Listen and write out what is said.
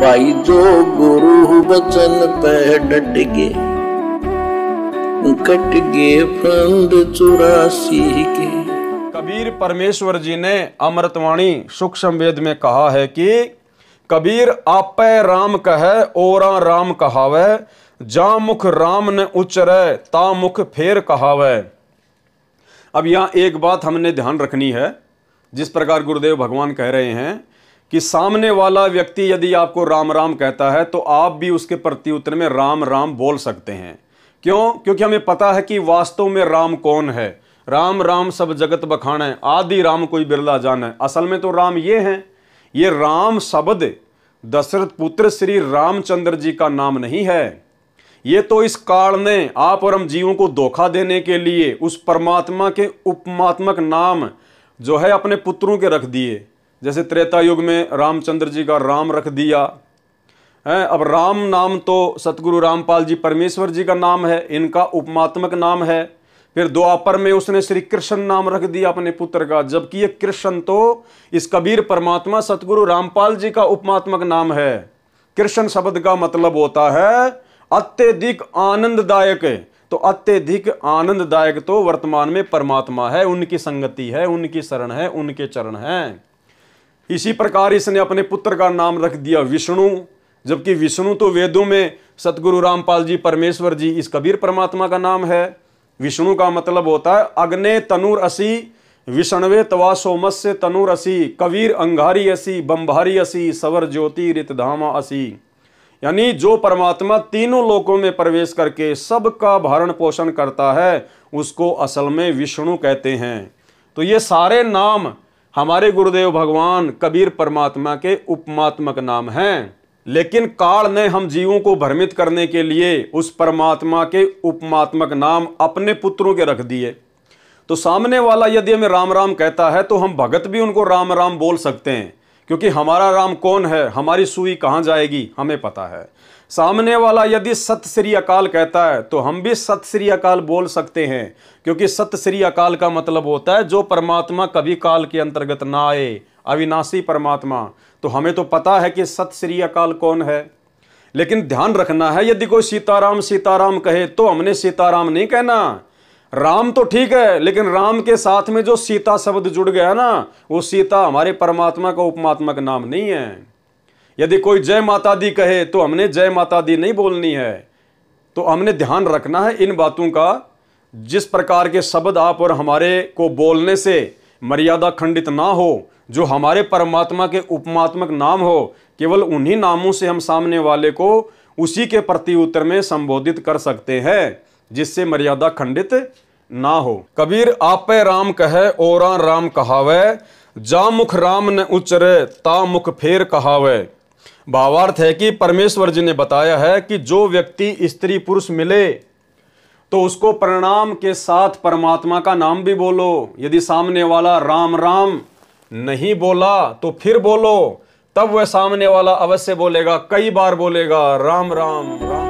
भाई जो गुरु वचन पे डट गे, कट गे फंद 84 के। कबीर परमेश्वर जी ने अमृतवाणी सूक्ष्म वेद में कहा है कि कबीर आपे राम कहे ओरा राम कहावे, जा मुख राम ने उच्चरे ता मुख फेर कहावे। अब यहाँ एक बात हमने ध्यान रखनी है, जिस प्रकार गुरुदेव भगवान कह रहे हैं कि सामने वाला व्यक्ति यदि आपको राम राम कहता है तो आप भी उसके प्रत्युत्तर में राम राम बोल सकते हैं। क्यों? क्योंकि हमें पता है कि वास्तव में राम कौन है। राम राम सब जगत बखाने, आदि राम कोई बिरला जाने। असल में तो राम ये हैं। ये राम शब्द दशरथ पुत्र श्री रामचंद्र जी का नाम नहीं है। ये तो इस काल ने आप और हम जीवों को धोखा देने के लिए उस परमात्मा के उपमात्मक नाम जो है अपने पुत्रों के रख दिए। जैसे त्रेता युग में रामचंद्र जी का राम रख दिया है। अब राम नाम तो सतगुरु रामपाल जी परमेश्वर जी का नाम है, इनका उपमात्मक नाम है। फिर द्वापर में उसने श्री कृष्ण नाम रख दिया अपने पुत्र का, जबकि ये कृष्ण तो इस कबीर परमात्मा सतगुरु रामपाल जी का उपमात्मक नाम है। कृष्ण शब्द का मतलब होता है अत्यधिक आनंददायक। तो अत्यधिक आनंददायक तो वर्तमान में परमात्मा है, उनकी संगति है, उनकी शरण है, उनके चरण हैं। इसी प्रकार इसने अपने पुत्र का नाम रख दिया विष्णु, जबकि विष्णु तो वेदों में सतगुरु रामपाल जी परमेश्वर जी इस कबीर परमात्मा का नाम है। विष्णु का मतलब होता है अग्ने तनुर असी, विष्णवे तवा सोमस्य तनुर असी, कबीर अंगारी असी, बंभारी असी, सवर ज्योति रितधामा असी। यानी जो परमात्मा तीनों लोकों में प्रवेश करके सबका भरण पोषण करता है उसको असल में विष्णु कहते हैं। तो ये सारे नाम हमारे गुरुदेव भगवान कबीर परमात्मा के उपमात्मक नाम हैं। लेकिन काल ने हम जीवों को भ्रमित करने के लिए उस परमात्मा के उपमात्मक नाम अपने पुत्रों के रख दिए। तो सामने वाला यदि हमें राम राम कहता है तो हम भगत भी उनको राम राम बोल सकते हैं, क्योंकि हमारा राम कौन है, हमारी सुई कहाँ जाएगी हमें पता है। सामने वाला यदि सत श्री अकाल कहता है तो हम भी सत श्री अकाल बोल सकते हैं, क्योंकि सत श्री अकाल का मतलब होता है जो परमात्मा कभी काल के अंतर्गत ना आए, अविनाशी परमात्मा। तो हमें तो पता है कि सत श्री अकाल कौन है। लेकिन ध्यान रखना है, यदि कोई सीताराम सीताराम कहे तो हमने सीताराम नहीं कहना। राम तो ठीक है, लेकिन राम के साथ में जो सीता शब्द जुड़ गया ना, वो सीता हमारे परमात्मा का उपमात्मक नाम नहीं है। यदि कोई जय माता दी कहे तो हमने जय माता दी नहीं बोलनी है। तो हमने ध्यान रखना है इन बातों का। जिस प्रकार के शब्द आप और हमारे को बोलने से मर्यादा खंडित ना हो, जो हमारे परमात्मा के उपमात्मक नाम हो, केवल उन्हीं नामों से हम सामने वाले को उसी के प्रति उत्तर में संबोधित कर सकते हैं, जिससे मर्यादा खंडित ना हो। कबीर आपे राम कहे ओरा राम कहावे, जा मुख राम ने उच्चरे ता मुख फेर कहावे। भावार्थ है कि परमेश्वर जी ने बताया है कि जो व्यक्ति स्त्री पुरुष मिले तो उसको प्रणाम के साथ परमात्मा का नाम भी बोलो। यदि सामने वाला राम राम नहीं बोला तो फिर बोलो, तब वह सामने वाला अवश्य बोलेगा, कई बार बोलेगा राम राम राम।